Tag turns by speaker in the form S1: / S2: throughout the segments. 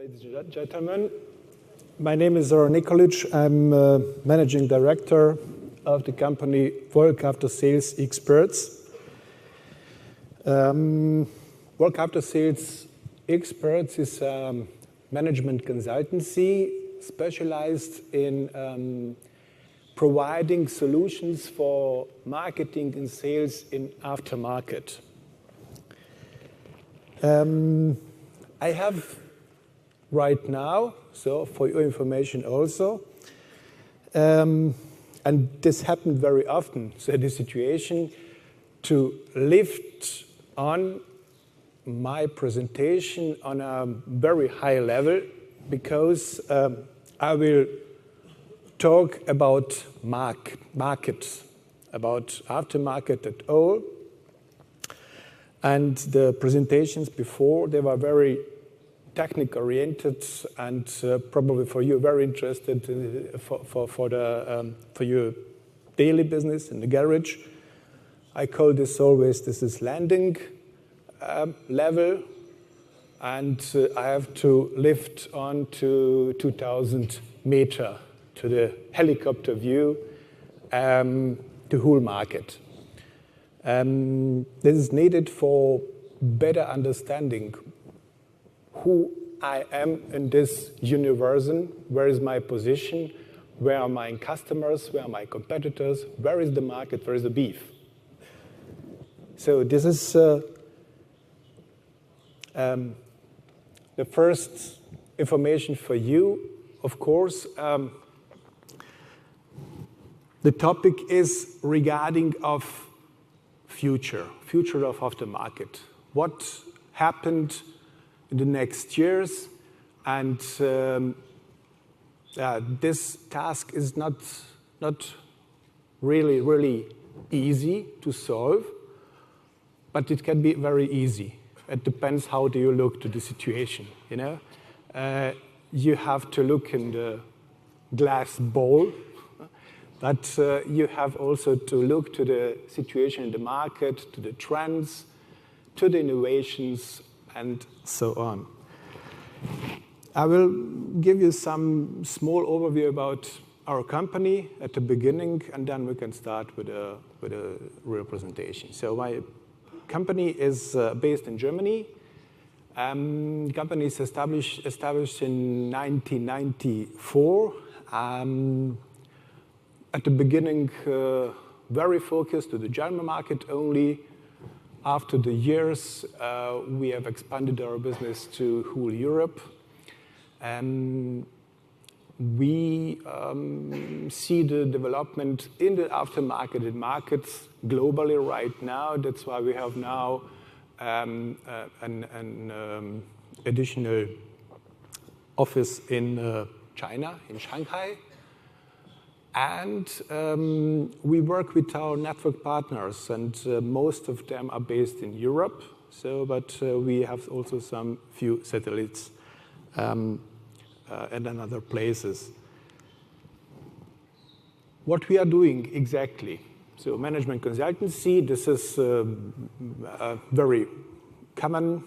S1: ladies and gentlemen. My name is Zoran Nikolic. I'm Managing Director of the company Wolk After Sales Experts. Wolk After Sales Experts is a management consultancy specialized in providing solutions for marketing and sales in aftermarket. I have right now, so for your information also, and this happened very often, so the situation to lift on my presentation on a very high level because I will talk about markets, about aftermarket at all. And the presentations before, they were very technical oriented and probably for you very interested for your daily business in the garage. I call this always, this is landing level, and I have to lift on to 2,000 meters to the helicopter view, the whole market. This is needed for better understanding who I am in this universe, where is my position, where are my customers, where are my competitors, where is the market, where is the beef. So this is the first information for you. Of course, the topic is regarding of future of aftermarket. What happened in the next years, and this task is not really easy to solve, but it can be very easy. It depends how do you look to the situation. You have to look in the glass bowl, but you have also to look to the situation in the market, to the trends, to the innovations, and so on. I will give you some small overview about our company at the beginning, and then we can start with a real presentation. So my company is based in Germany. The company is established in 1994. At the beginning, very focused to the German market only. After the years, we have expanded our business to whole Europe. We see the development in the aftermarket in markets globally right now. That's why we have now an additional office in China, in Shanghai. And we work with our network partners, and most of them are based in Europe. But we have also some few satellites and in other places. What we are doing exactly? So management consultancy, this is a very common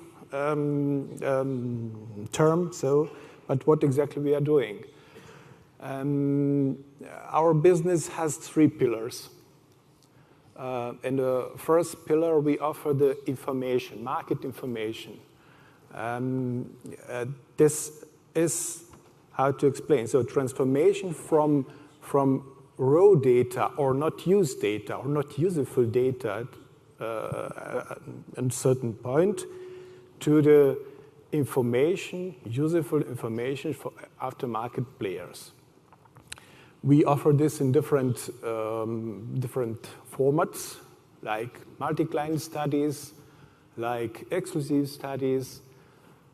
S1: term. But what exactly we are doing? Our business has three pillars. In the first pillar, we offer the information, market information. This is how to explain. So transformation from raw data or not used data or not useful data at a certain point to the information, useful information for aftermarket players. We offer this in different formats, like multi-client studies, like exclusive studies,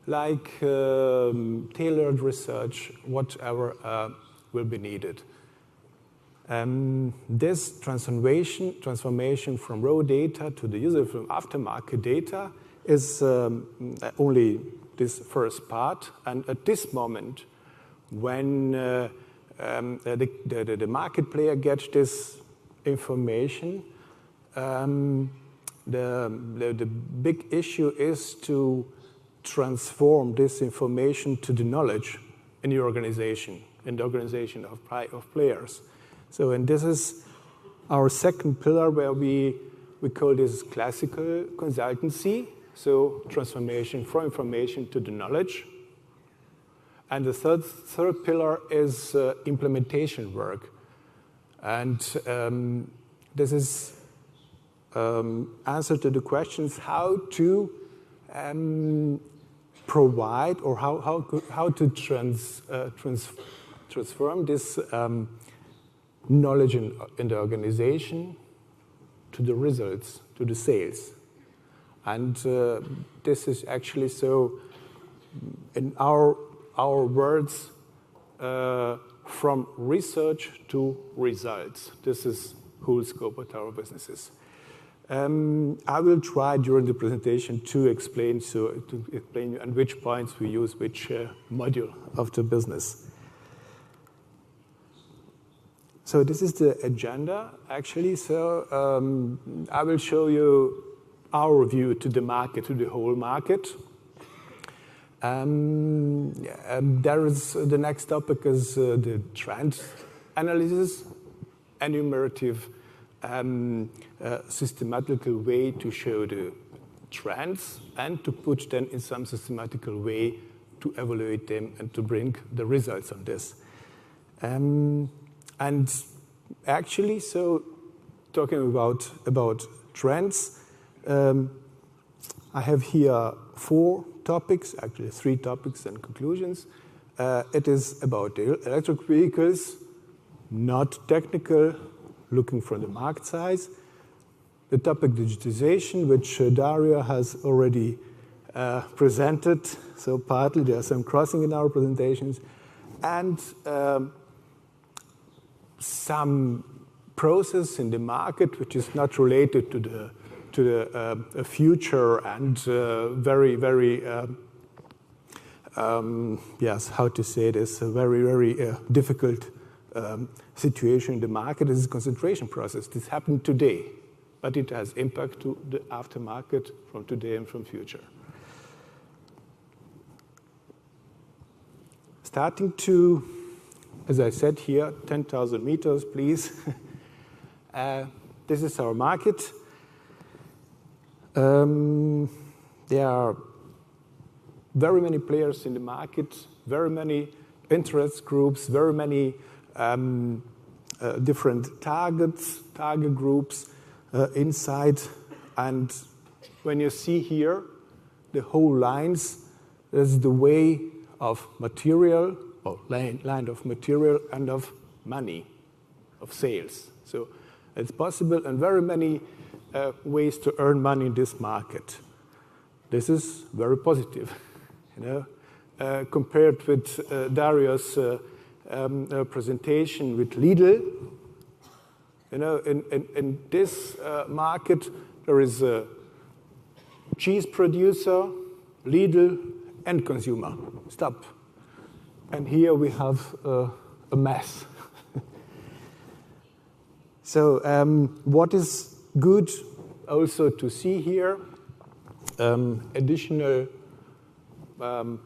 S1: like tailored research, whatever will be needed. This transformation from raw data to the useful aftermarket data is only this first part. And at this moment, when the market player gets this information, the big issue is to transform this information to the knowledge in your organization, in the organization of players. So, and this is our second pillar where we call this classical consultancy, so transformation from information to the knowledge. And the third pillar is implementation work. And this is answer to the questions how to provide or how to transform this knowledge in the organization to the results, to the sales. And this is actually so, in our words, from research to results. This is whole scope of our businesses. I will try during the presentation to explain on which points we use which module of the business. So this is the agenda, actually. So I will show you our view to the market, to the whole market. There is the next topic is the trend analysis, enumerative, systematical way to show the trends and to put them in some systematical way to evaluate them and to bring the results on this. And actually, so talking about trends, I have here 4 topics, actually 3 topics and conclusions. It is about the electric vehicles, not technical, looking from the market size. The topic digitization, which Dario has already presented, so partly there are some crossing in our presentations, and some process in the market which is not related to the future and very, yes, how to say this, a very difficult situation in the market. This is a concentration process. This happened today, but it has impact to the aftermarket from today and from future. Starting to, as I said here, 10,000 meters, please. This is our market. There are very many players in the market, very many interest groups, very many different target groups inside. And when you see here the whole lines, there's the way of material, or line of material and of money, of sales. So it's possible and very many ways to earn money in this market. This is very positive, compared with Dario's presentation with Lidl. In this market, there is a cheese producer, Lidl, and consumer. Stop. And here we have a mess. So what is good also to see here, additional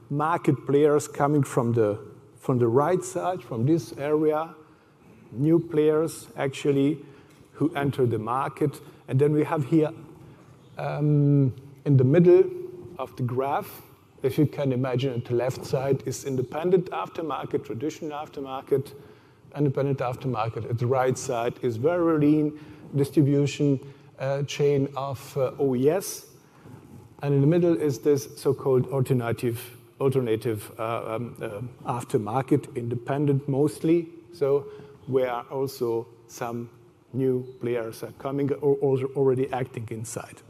S1: market players coming from the right side, from this area, new players actually who enter the market. And then we have here in the middle of the graph, if you can imagine, at the left side is independent aftermarket, traditional aftermarket, independent aftermarket. At the right side is very lean distribution chain of OES. And in the middle is this so-called alternative aftermarket, independent mostly. So where also some new players are coming or already acting inside.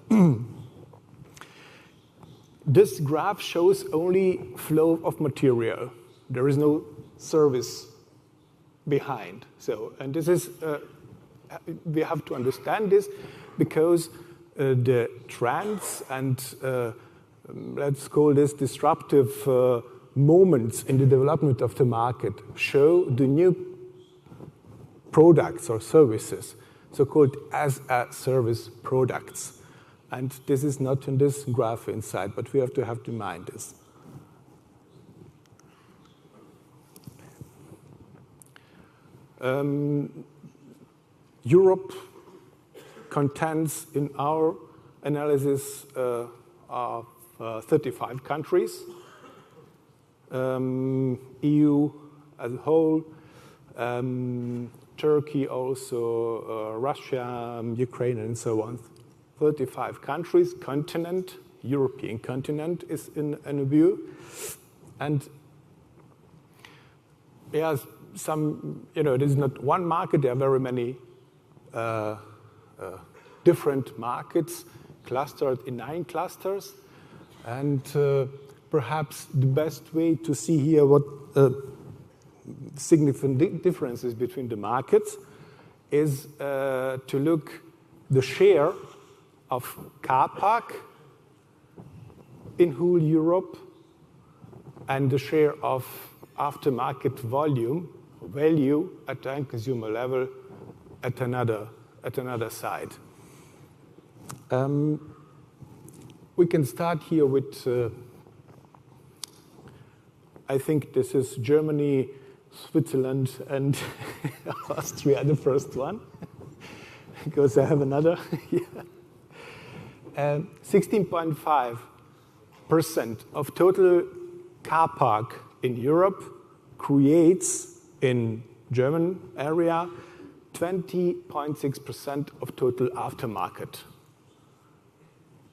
S1: This graph shows only flow of material. There is no service behind. So, and this is, we have to understand this because the trends and let's call this disruptive moments in the development of the market show the new products or services, so-called as-a-service products. And this is not in this graph inside, but we have to have in mind this. Europe contains, in our analysis, of 35 countries. EU as a whole, Turkey also, Russia, Ukraine, and so on. 35 countries, continent, European continent is in view. And there's some, there's not one market, there are very many different markets clustered in 9 clusters. And perhaps the best way to see here what significant differences between the markets is to look the share of car park in whole Europe and the share of aftermarket value at the end consumer level at another side. We can start here with, I think this is Germany, Switzerland, and Austria, the first one, because I have another. 16.5% of total car park in Europe creates in German area 20.6% of total aftermarket.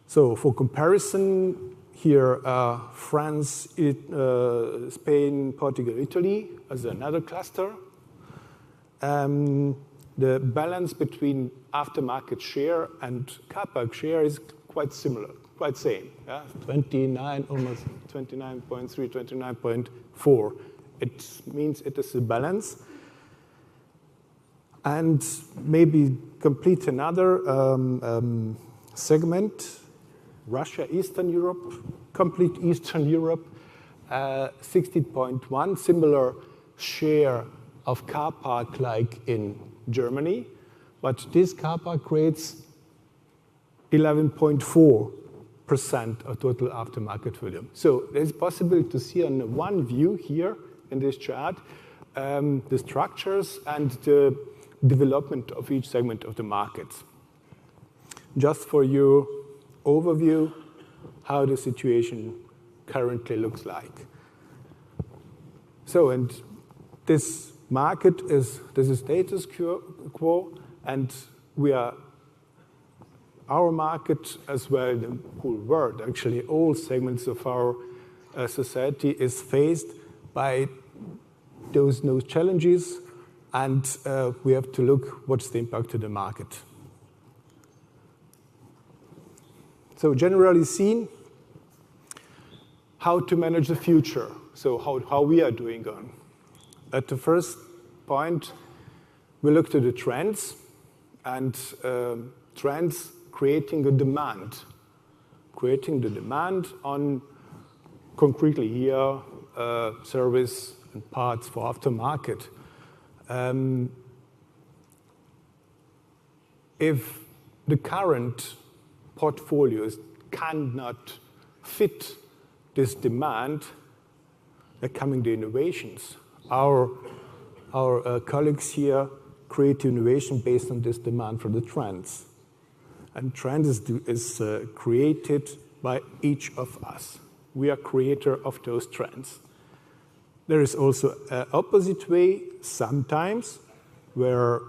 S1: So for comparison, here France, Spain, Portugal, Italy as another cluster. The balance between aftermarket share and car park share is quite similar, quite same. Yeah? 29, almost 29.3, 29.4. It means it is a balance. And maybe complete another segment, Russia, Eastern Europe, complete Eastern Europe, 16.1, similar share of car park like in Germany, but this car park creates 11.4% of total aftermarket volume. So it's possible to see on one view here in this chart the structures and the development of each segment of the markets. Just for your overview, how the situation currently looks like. So, and this market is status quo, and our market as well, the whole world, actually, all segments of our society is faced by those challenges, and we have to look what's the impact to the market. So generally seen, how to manage the future. So how we are doing on. At the first point, we look to the trends, and trends creating a demand. Creating the demand on, concretely here, service and parts for aftermarket. If the current portfolios cannot fit this demand, are coming the innovations. Our colleagues here create innovation based on this demand for the trends. And trend is created by each of us. We are creator of those trends. There is also an opposite way sometimes where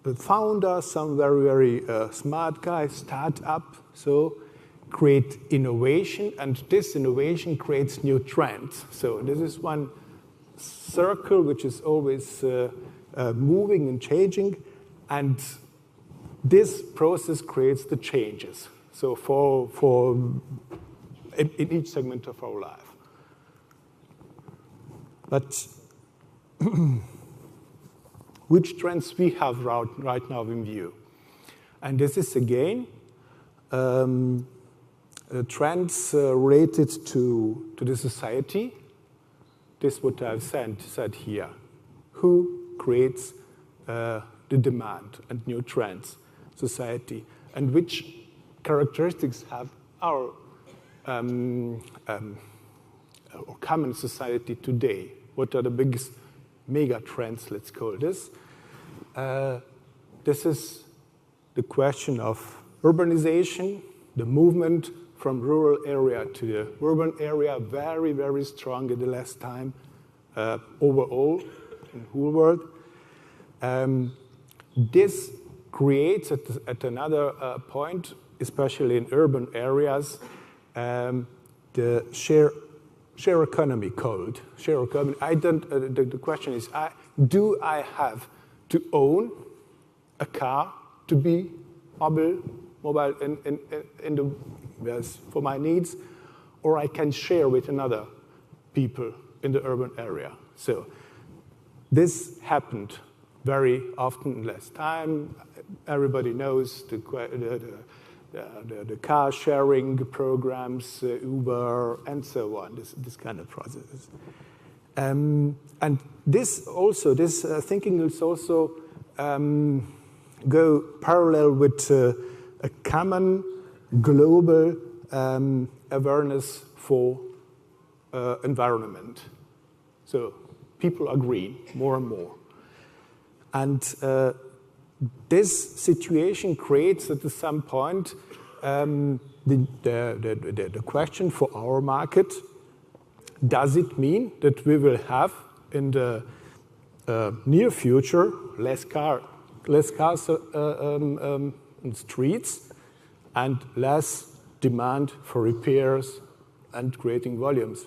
S1: the founder, some very, very smart guy, start up, so create innovation, and this innovation creates new trends. So this is one circle which is always moving and changing, and this process creates the changes. So in each segment of our life. But which trends we have right now in view? And this is again trends related to the society. This is what I've said here. Who creates the demand and new trends? Society. And which characteristics have our common society today? What are the biggest mega trends, let's call this? This is the question of urbanization, the movement from rural area to the urban area, very, very strong in the last time overall in the whole world. This creates at another point, especially in urban areas, the share economy code. Share economy. The question is, do I have to own a car to be mobile for my needs, or I can share with another people in the urban area? So this happened very often last time. Everybody knows the car sharing programs, Uber, and so on, this kind of processes. And this thinking is also go parallel with a common global awareness for environment. So people are green more and more. And this situation creates at some point the question for our market: does it mean that we will have in the near future less cars in streets and less demand for repairs and creating volumes?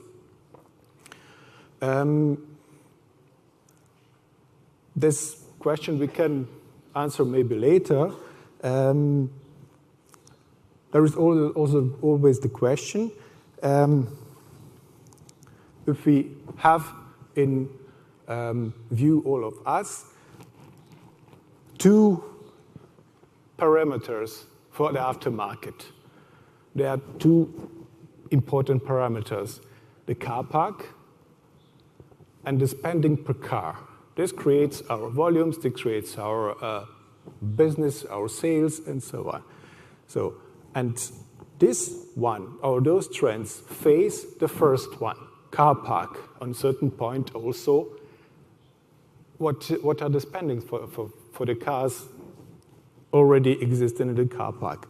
S1: This question we can answer maybe later. There is also always the question, if we have in view all of us two parameters for the aftermarket. There are two important parameters: the car park and the spending per car. This creates our volumes, this creates our business, our sales, and so on. So, and this one, or those trends, face the first one, car park. On a certain point also, what are the spendings for the cars already exist in the car park?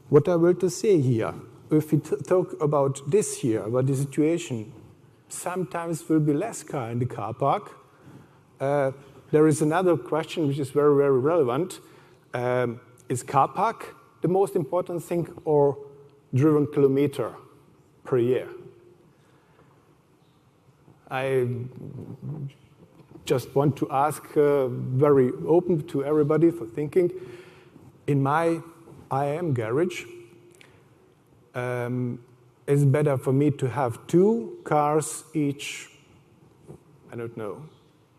S1: What I want to say here, if we talk about this here, about the situation, sometimes will be less car in the car park. There is another question which is very, very relevant. Is car park the most important thing, or driven kilometer per year? I just want to ask, very open to everybody for thinking. In my IM garage, it's better for me to have two cars each, I don't know,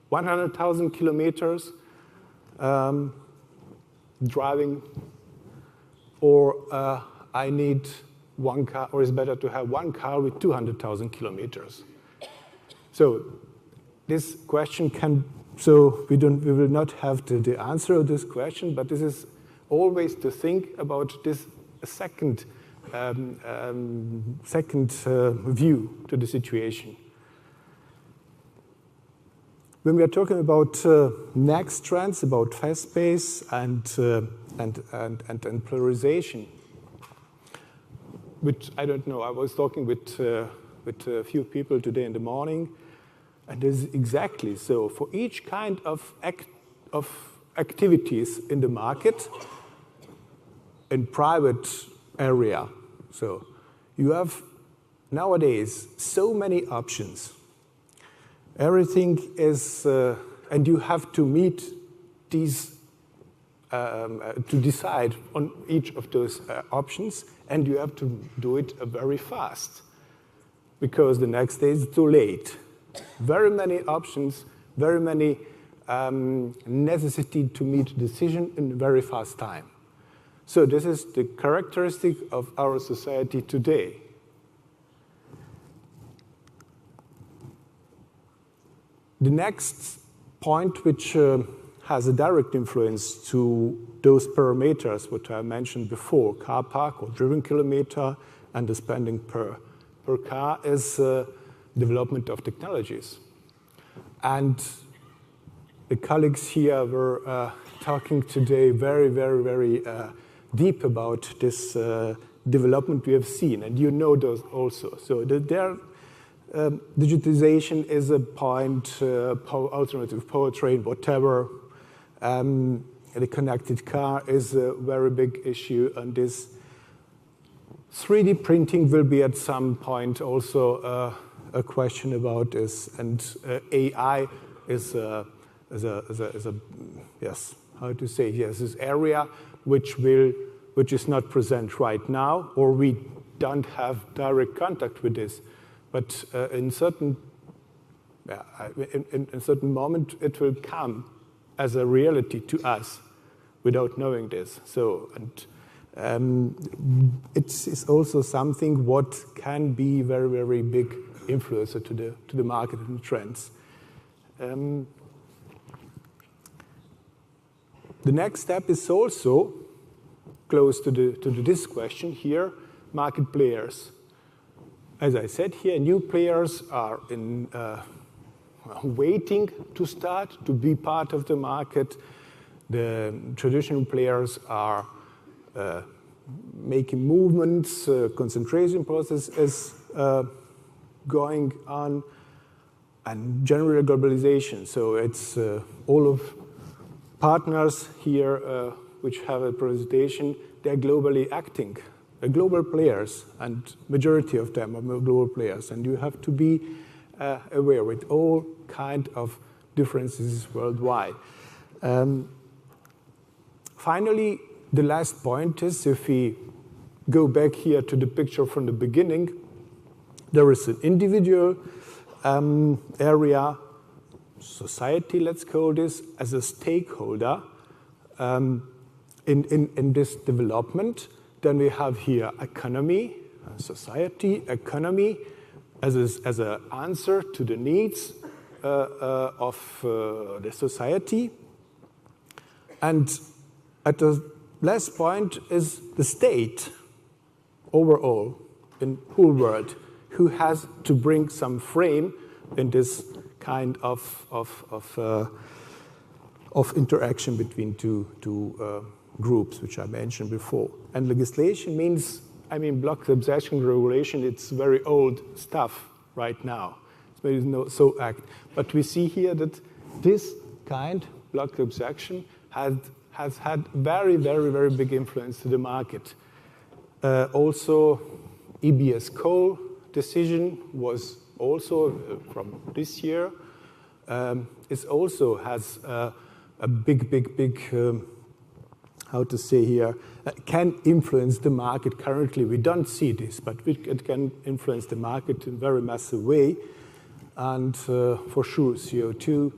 S1: 100,000 kilometers driving, or I need one car, or it's better to have one car with 200,000 kilometers. So this question can, so we will not have the answer of this question, but this is always to think about this second view to the situation. When we are talking about next trends, about fast pace and polarization, which I don't know, I was talking with a few people today in the morning, and this is exactly so. For each kind of activities in the market, in private area, so you have nowadays so many options. Everything is, and you have to meet these, to decide on each of those options, and you have to do it very fast, because the next day is too late. Very many options, very many necessity to meet a decision in a very fast time. So this is the characteristic of our society today. The next point which has a direct influence to those parameters what I mentioned before, car park or driven kilometer, and the spending per car is development of technologies. And the colleagues here were talking today very, very, very deep about this development we have seen, and you know those also. So digitization is a point, alternative powertrain, whatever. The connected car is a very big issue, and this 3D printing will be at some point also a question about this, and AI is a yes, how to say, yes, this area which is not present right now, or we don't have direct contact with this. But in certain moment, it will come as a reality to us without knowing this. So, and it's also something what can be very, very big influencer to the market and trends. The next step is also close to this question here, market players. As I said here, new players are waiting to start, to be part of the market. The traditional players are making movements, concentration process is going on, and general globalization. So it's all of partners here which have a presentation, they're globally acting. Global players, and majority of them are global players, and you have to be aware with all kind of differences worldwide. Finally, the last point is, if we go back here to the picture from the beginning, there is an individual area, society, let's call this, as a stakeholder in this development. Then we have here economy, society, economy as an answer to the needs of the society. And at the last point is the state overall in whole world, who has to bring some frame in this kind of interaction between two groups, which I mentioned before. And legislation means, I mean, block subsection regulation, it's very old stuff right now. There is no so act. But we see here that this kind, block subsection, has had very, very, very big influence to the market. Also, EBS coal decision was also from this year. It also has a big how to say here, can influence the market currently. We don't see this, but it can influence the market in a very massive way. And for sure, CO2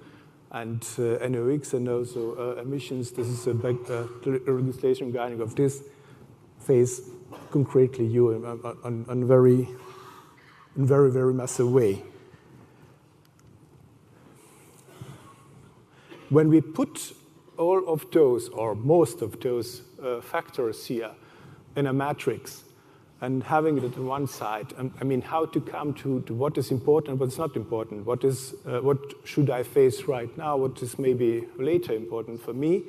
S1: and NOx and also emissions, this is a big legislation guiding of this phase concretely you in very, very massive way. When we put all of those, or most of those factors here in a matrix and having it on one side, I mean, how to come to what is important, what's not important, what should I face right now, what is maybe later important for me,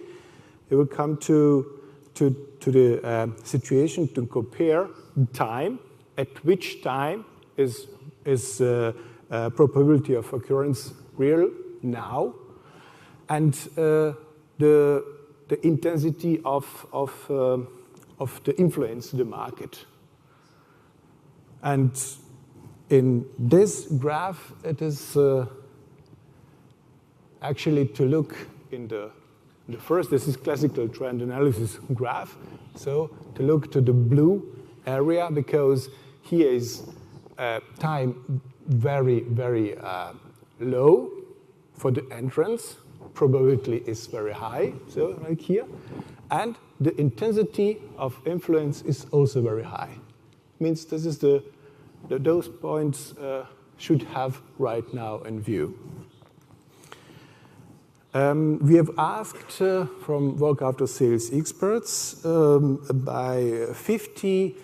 S1: it will come to the situation to compare time, at which time is probability of occurrence real now, and the intensity of the influence of the market. And in this graph, it is actually to look in the first, this is classical trend analysis graph, so to look to the blue area, because here is time very, very low for the entrance, probability is very high, so like here, and the intensity of influence is also very high. Means this is those points should have right now in view. We have asked from Wolk After Sales Experts by 50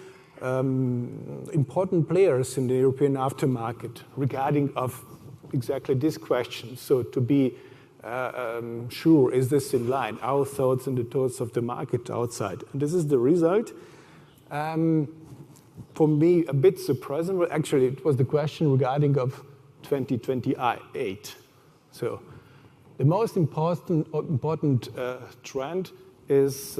S1: important players in the European aftermarket regarding of exactly this question. So to be sure, is this in line? Our thoughts and the thoughts of the market outside. And this is the result. For me, a bit surprising. Well, actually, it was the question regarding of 2028. So the most important trend is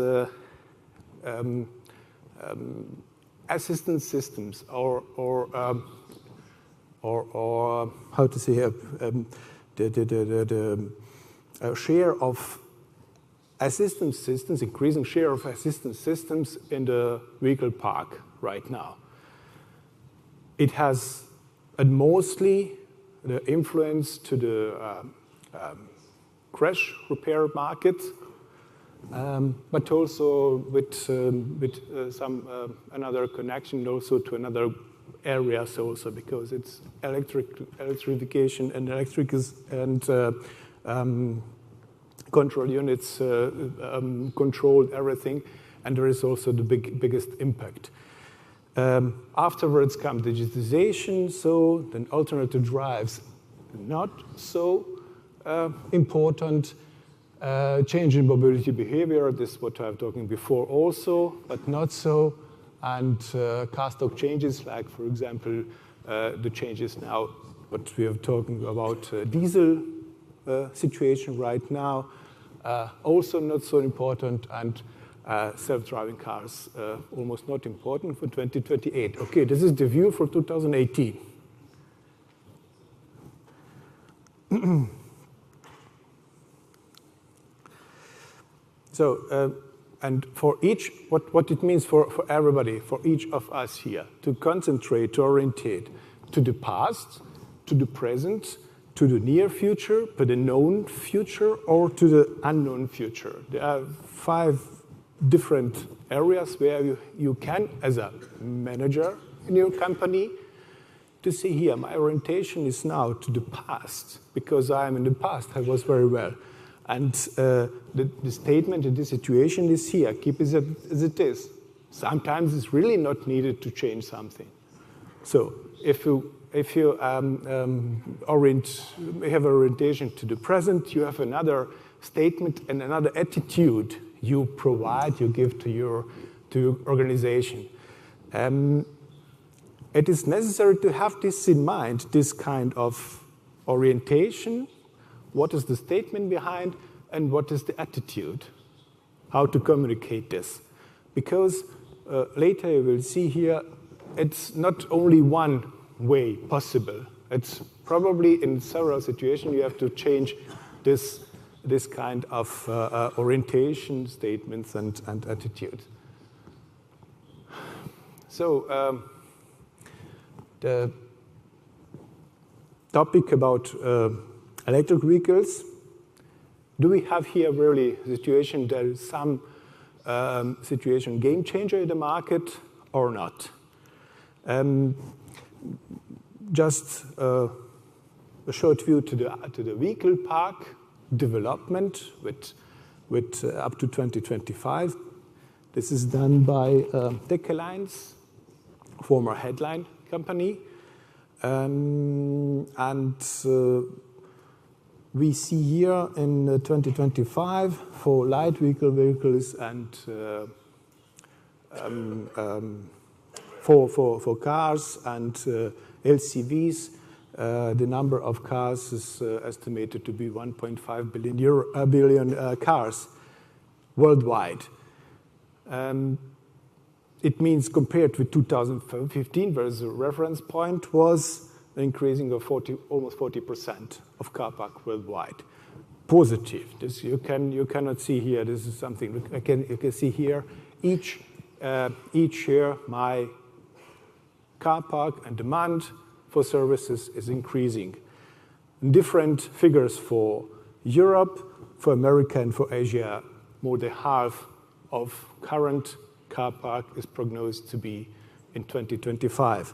S1: assistance systems, or how to say, the share of assistance systems, increasing share of assistance systems in the vehicle park right now. It has mostly the influence to the crash repair market, but also with some another connection also to another areas also, because it's electrification and control units control everything, and there is also the biggest impact. Afterwards come digitization, so then alternative drives, not so important. Change in mobility behavior, this is what I was talking before also, but not so. And car stock changes, like, for example, the changes now, what we are talking about, diesel situation right now, also not so important, and self-driving cars, almost not important for 2028. Okay, this is the view for 2018. So, and for each, what it means for everybody, for each of us here, to concentrate, to orientate to the past, to the present, to the near future, to the known future, or to the unknown future. There are 5 different areas where you can, as a manager in your company, to see here, my orientation is now to the past, because I am in the past, I was very well. And the statement in this situation is here, keep it as it is. Sometimes it's really not needed to change something. So if you have orientation to the present, you have another statement and another attitude you provide, you give to your organization. It is necessary to have this in mind, this kind of orientation. What is the statement behind, and what is the attitude? How to communicate this? Because later you will see here, it's not only one way possible. It's probably in several situations you have to change this kind of orientation, statements, and attitude. So the topic about electric vehicles. Do we have here really a situation that is some situation game changer in the market or not? Just a short view to the vehicle park development with up to 2025. This is done by Deckelines, former headline company, and we see here in 2025 for light vehicles and for cars and LCVs, the number of cars is estimated to be 1.5 billion cars worldwide. It means compared with 2015, where the reference point was an increasing of almost 40% of car park worldwide. Positive. This you cannot see here. This is something you can see here. Each year, my car park and demand for services is increasing. Different figures for Europe, for America, and for Asia. More than half of current car park is prognosed to be in 2025.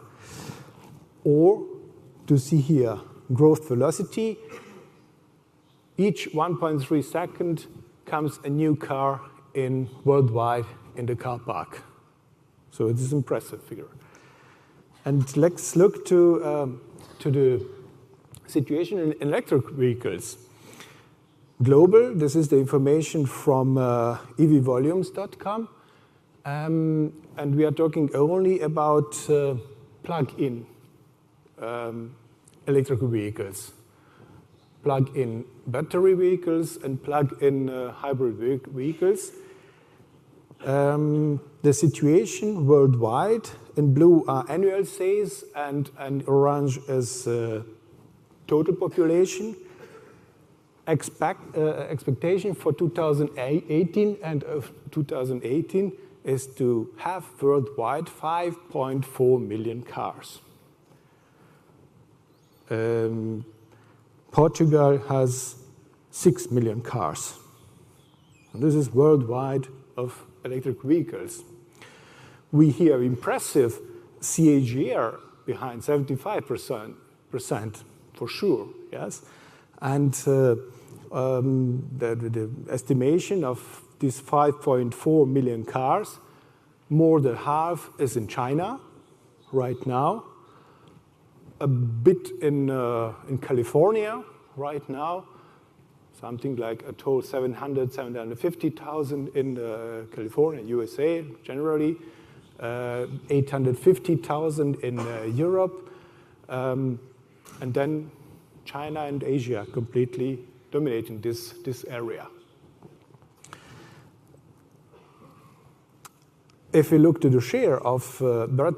S1: Or to see here growth velocity, each 1.3 seconds comes a new car in worldwide in the car park. So it is an impressive figure. And let's look to the situation in electric vehicles. Global, this is the information from evvolumes.com. And we are talking only about plug-in electric vehicles, plug-in battery vehicles, and plug-in hybrid vehicles. The situation worldwide, in blue are annual sales, and orange is total population. Expectation for 2018 and of 2018 is to have worldwide 5.4 million cars. Portugal has 6 million cars. And this is worldwide of electric vehicles. We hear impressive CAGR behind 75% for sure, yes? And the estimation of these 5.4 million cars, more than half is in China right now, a bit in California right now, something like a total 750,000 in California, USA generally, 850,000 in Europe, and then China and Asia completely dominating this area. If we look to the share of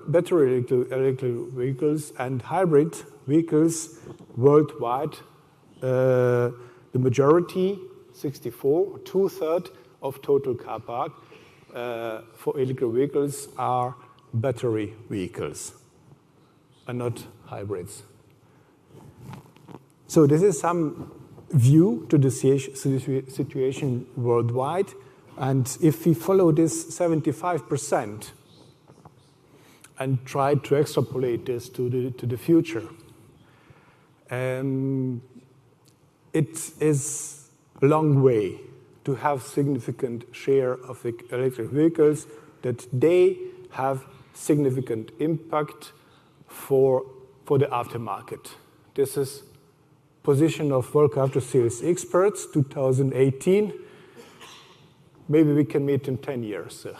S1: battery electric vehicles and hybrid vehicles worldwide, the majority, 64, two-thirds of total car park for electric vehicles are battery vehicles and not hybrids. So this is some view to the situation worldwide. And if we follow this 75% and try to extrapolate this to the future, it is a long way to have significant share of the electric vehicles, that they have significant impact for the aftermarket. This is position of Wolk After Sales Experts, 2018. Maybe we can meet in 10 years. So.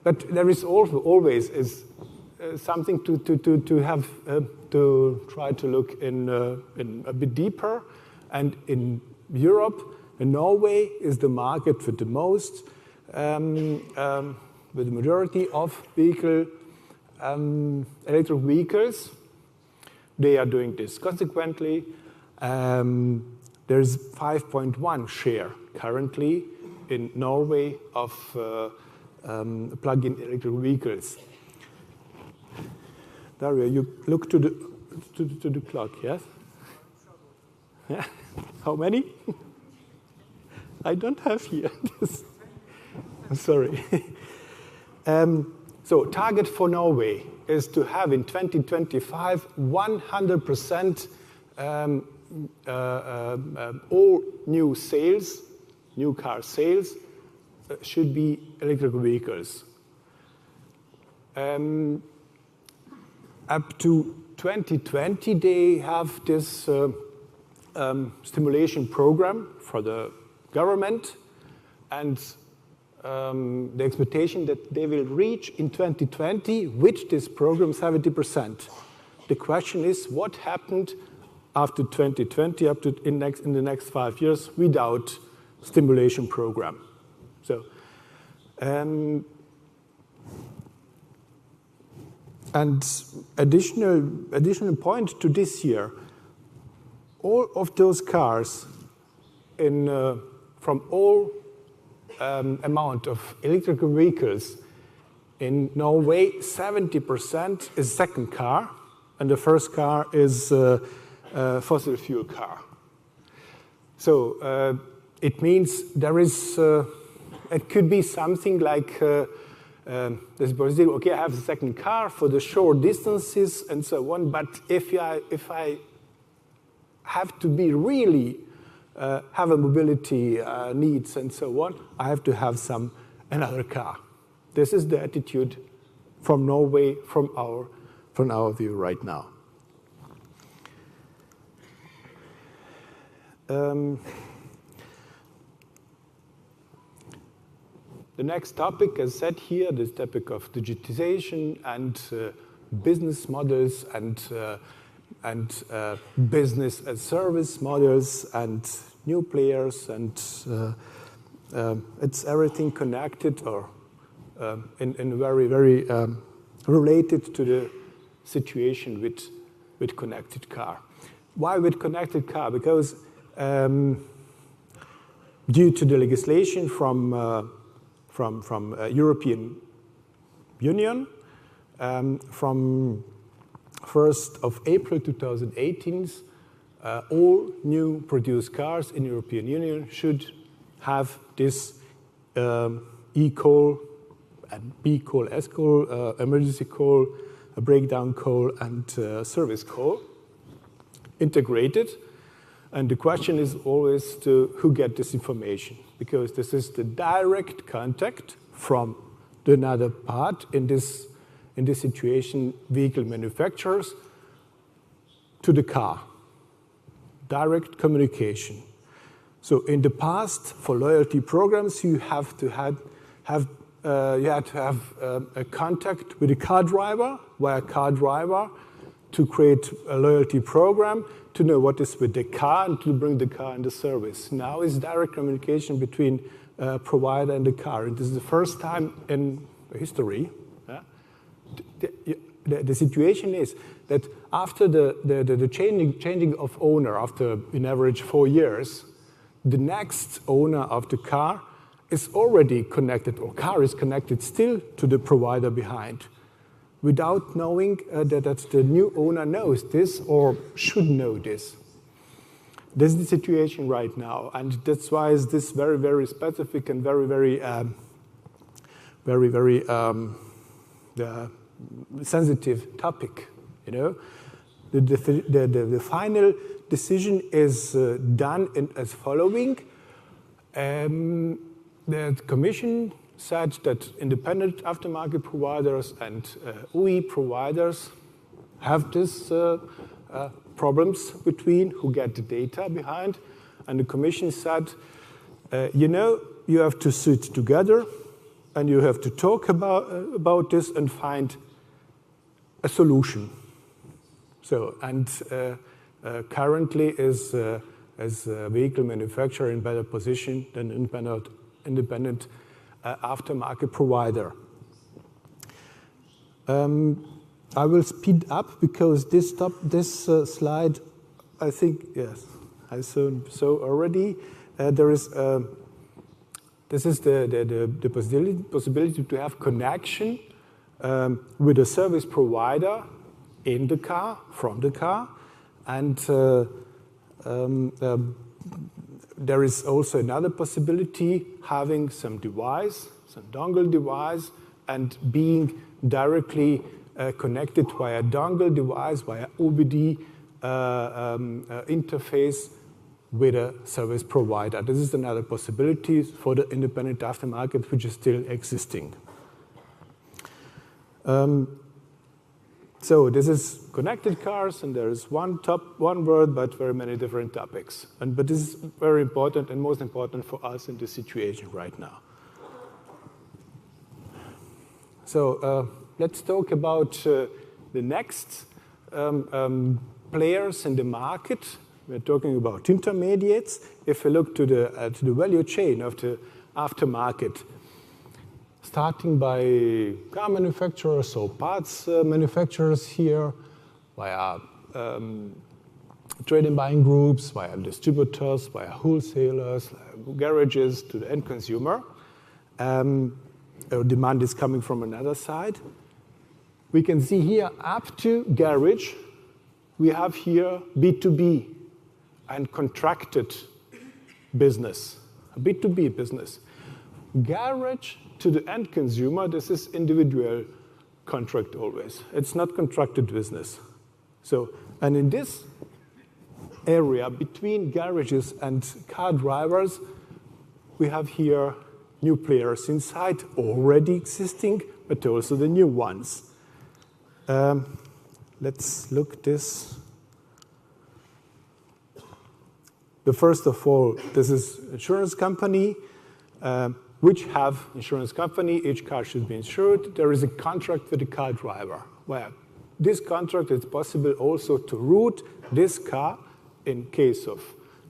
S1: But there is also always something to have to try to look in a bit deeper. And in Europe, in Norway is the market with the most, with the majority of electric vehicles. They are doing this consequently. There's 5.1 share currently in Norway of plug-in electric vehicles. Dario, you look to the clock, yes? Yeah. How many? I don't have here. I'm sorry. So target for Norway is to have in 2025 100% all new sales, new car sales, should be electric vehicles. Up to 2020, they have this stimulation program for the government, and the expectation that they will reach in 2020 with this program 70%. The question is, what happened after 2020, up to in the next 5 years, without stimulation program? So, and additional point to this year, all of those cars from all amount of electric vehicles in Norway, 70% is second car, and the first car is fossil fuel car. So it means there is, it could be something like, okay, I have a second car for the short distances and so on, but if I have to be really have a mobility needs and so on, I have to have another car. This is the attitude from Norway, from our view right now. The next topic, as said here, this topic of digitization and business models and business as service models and new players, and it's everything connected or in very, very related to the situation with connected car. Why with connected car? Because due to the legislation from European Union, from 1st of April 2018, all new produced cars in European Union should have this e-call and B-call, S-call, emergency call, a breakdown call, and service call integrated. And the question is always to who get this information, because this is the direct contact from another part in this situation, vehicle manufacturers to the car. Direct communication. So in the past, for loyalty programs, you had to have a contact with a car driver, via car driver, to create a loyalty program, to know what is with the car and to bring the car into service. Now it's direct communication between provider and the car. And this is the first time in history. The situation is that after the changing of owner, after in average 4 years, the next owner of the car is already connected, or car is connected still to the provider behind, without knowing that the new owner knows this or should know this. This is the situation right now, and that's why is this very, very specific and very, very, sensitive topic. You know, the final decision is done as following. The Commission said that independent aftermarket providers and OE providers have this problems between who get the data behind, and the Commission said, you know, you have to sit together and you have to talk about this and find a solution. So, and currently is as a vehicle manufacturer in better position than independent aftermarket provider. I will speed up because this slide, I think, yes, I saw already. This is the possibility to have connection with a service provider in the car, from the car, and there is also another possibility, having some device, some dongle device, and being directly connected via dongle device, via OBD interface with a service provider. This is another possibility for the independent aftermarket, which is still existing. So this is connected cars, and there is one word, but very many different topics. But this is very important and most important for us in this situation right now. So let's talk about the next players in the market. We're talking about intermediates. If we look to the value chain of the aftermarket, starting by car manufacturers or parts manufacturers here, via trade and buying groups, via distributors, via wholesalers, garages to the end consumer. Demand is coming from another side. We can see here up to garage, we have here B2B and contracted business, a B2B business. Garage to the end consumer, this is individual contract always. It's not contracted business. So, and in this area between garages and car drivers, we have here new players inside, already existing, but also the new ones. Let's look this. The first of all, this is insurance company, which have insurance company. Each car should be insured. There is a contract with the car driver, where this contract is possible also to route this car in case of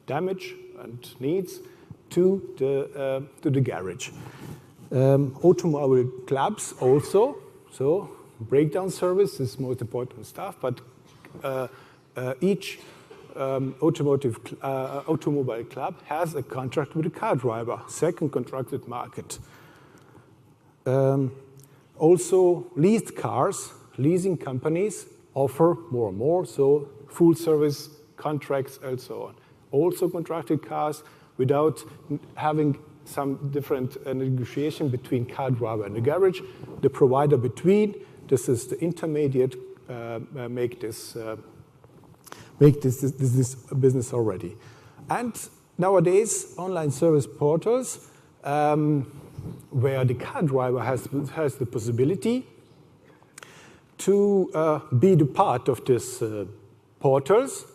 S1: damage and needs to the garage. Automobile clubs also, so breakdown service is most important stuff, but each automobile club has a contract with the car driver, second contracted market. Also, leased cars, leasing companies offer more and more, so full service contracts and so on. Also contracted cars without having some different negotiation between car driver and the garage. The provider between, this is the intermediate, make this business already. And nowadays, online service portals, where the car driver has the possibility to be the part of these portals,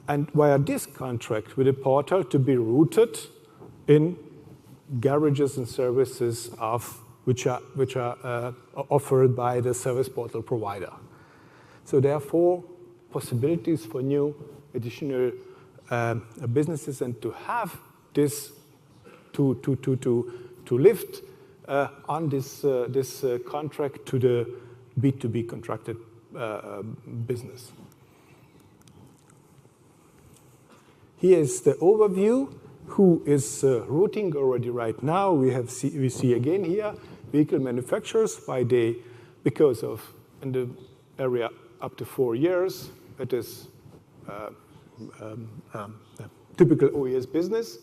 S1: and via this contract with the portal to be routed in garages and services which are offered by the service portal provider. So therefore, possibilities for new additional businesses, and to have this to lift on this contract to the B2B contracted business. Here is the overview. Who is routing already right now? We see again here vehicle manufacturers, why they, because of in the area up to 4 years, it is typical OES business,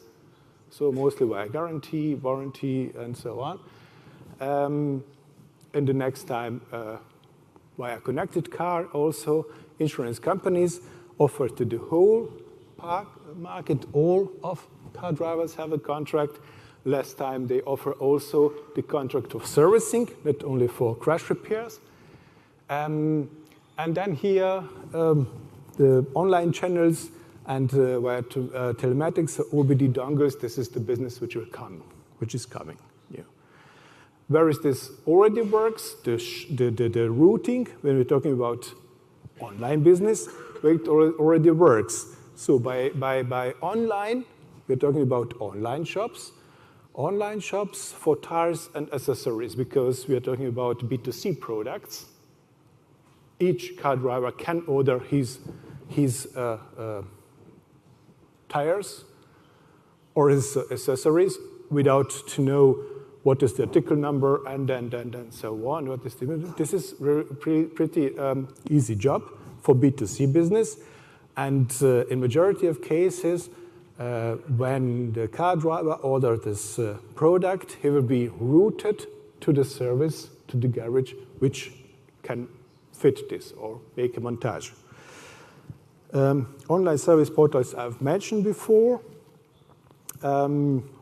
S1: so mostly via guarantee, warranty, and so on. And the next time via connected car also. Insurance companies offer to the whole market. All of car drivers have a contract. Last time they offer also the contract of servicing, not only for crash repairs. And then here, the online channels and via telematics, OBD dongles, this is the business which is coming. Yeah. Where is this already works? The routing, when we're talking about online business, where it already works. So by online, we're talking about online shops for tires and accessories, because we are talking about B2C products. Each car driver can order his tires or his accessories without to know what is the article number and then so on. This is pretty easy job for B2C business, and in majority of cases, when the car driver orders this product, he will be routed to the service, to the garage, which can fit this or make a montage. Online service portals I've mentioned before.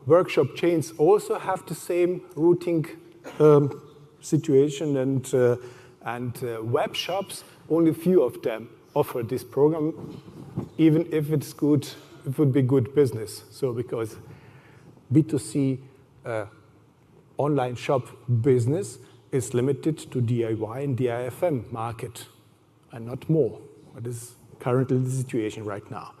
S1: Workshop chains also have the same routing situation, and web shops, only few of them offer this program, even if it's good. It would be good business. So because B2C online shop business is limited to DIY and DIFM market and not more. That is currently the situation right now.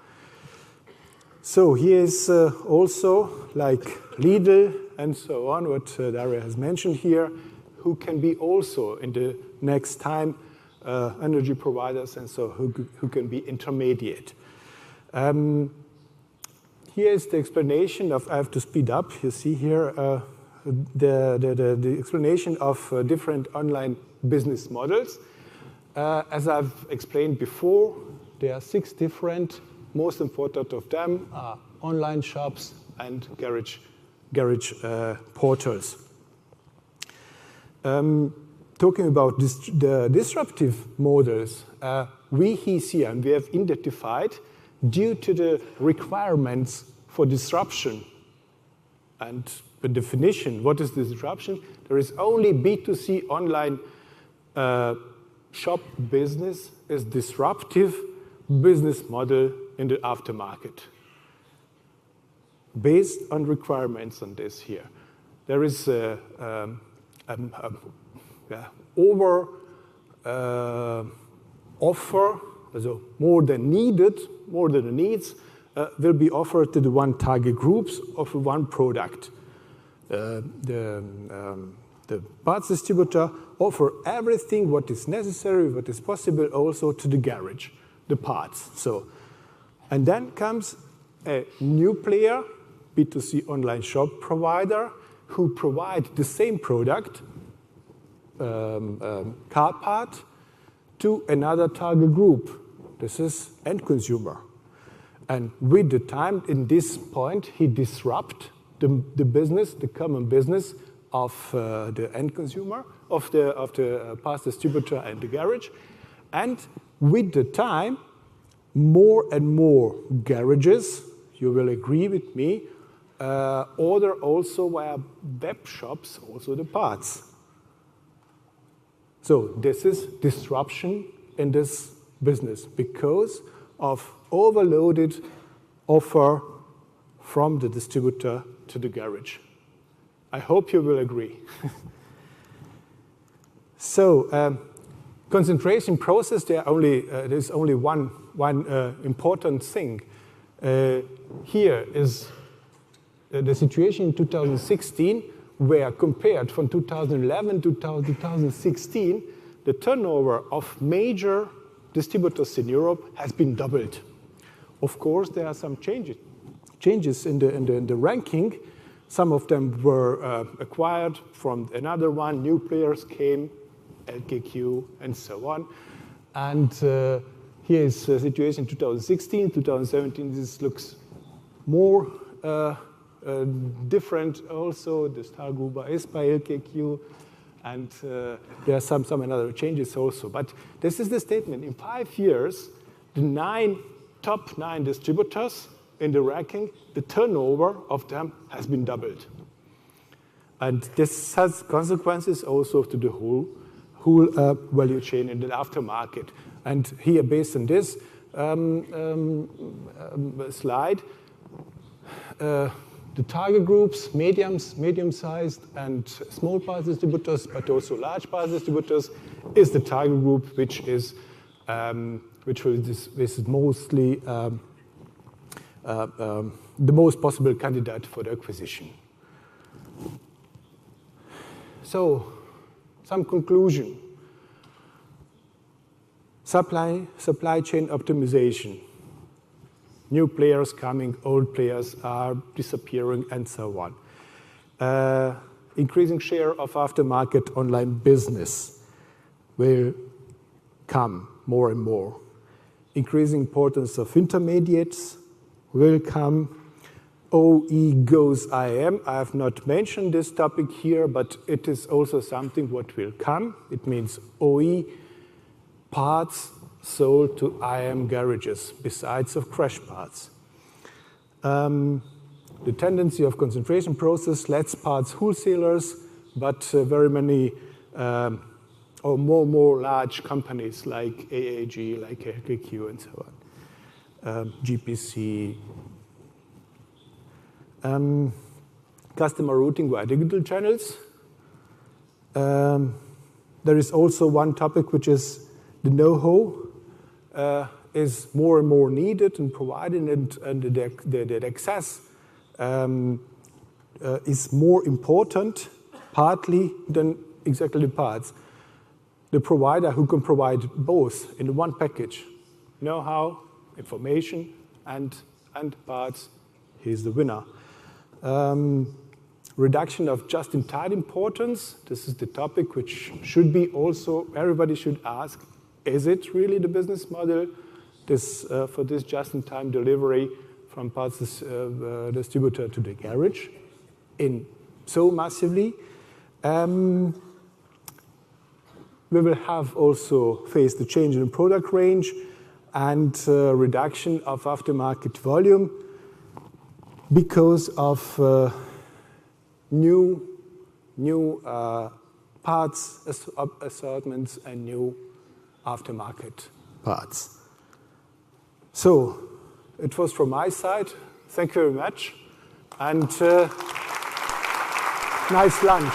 S1: So here is also like Lidl and so on, what Daria has mentioned here, who can be also in the next time energy providers, and so who can be intermediate. Here is the explanation of, I have to speed up, you see here, the explanation of different online business models. As I've explained before, there are 6 different. Most important of them are online shops and garage portals. Talking about the disruptive models, we here and we have identified due to the requirements for disruption. And the definition, what is this disruption? There is only B2C online shop business is disruptive business model in the aftermarket. Based on requirements on this here. There is over offer, so more than needed, more than the needs, will be offered to the one target groups of one product. The parts distributor offer everything what is necessary, what is possible also to the garage, the parts. So, and then comes a new player, B2C online shop provider, who provide the same product, car part, to another target group. This is end consumer. And with the time, in this point, he disrupt the business, the common business of the end consumer, of the parts distributor and the garage. And with the time, more and more garages, you will agree with me, order also via web shops, also the parts. So this is disruption in this business because of overloaded offer from the distributor to the garage. I hope you will agree. So concentration process, there's only one important thing. Here is the situation in 2016, where compared from 2011 to 2016, the turnover of major distributors in Europe has been doubled. Of course, there are some changes in the ranking. Some of them were acquired from another one. New players came, LKQ, and so on. And here is the situation in 2016, 2017. This looks more different also. The Stahlgruber is by LKQ, and there are some other changes also. But this is the statement. In 5 years, the top 9 distributors in the ranking, the turnover of them has been doubled. And this has consequences also to the whole value chain in the aftermarket. And here, based on this slide, the target groups, medium-sized and small parts distributors, but also large parts distributors, is the target group which is mostly the most possible candidate for the acquisition. So, some conclusion. Supply chain optimization. New players coming, old players are disappearing, and so on. Increasing share of aftermarket online business will come more and more. Increasing importance of intermediates will come. OE goes IM. I have not mentioned this topic here, but it is also something what will come. It means OE parts sold to IM garages, besides of crash parts. The tendency of concentration process, less parts wholesalers, but very many or more large companies like AAG, like LKQ, and so on. GPC. Customer routing via digital channels. There is also one topic which is the know-how is more and more needed and provided, and the access is more important, partly than exactly the parts. The provider who can provide both in one package, know-how, information, and parts, he's the winner. Reduction of just-in-time importance. This is the topic which should be also, everybody should ask, is it really the business model for this just-in-time delivery from parts distributor to the garage in so massively? We will have also faced the change in the product range, and reduction of aftermarket volume because of new parts assortments and new aftermarket parts. So it was from my side. Thank you very much, and nice lunch.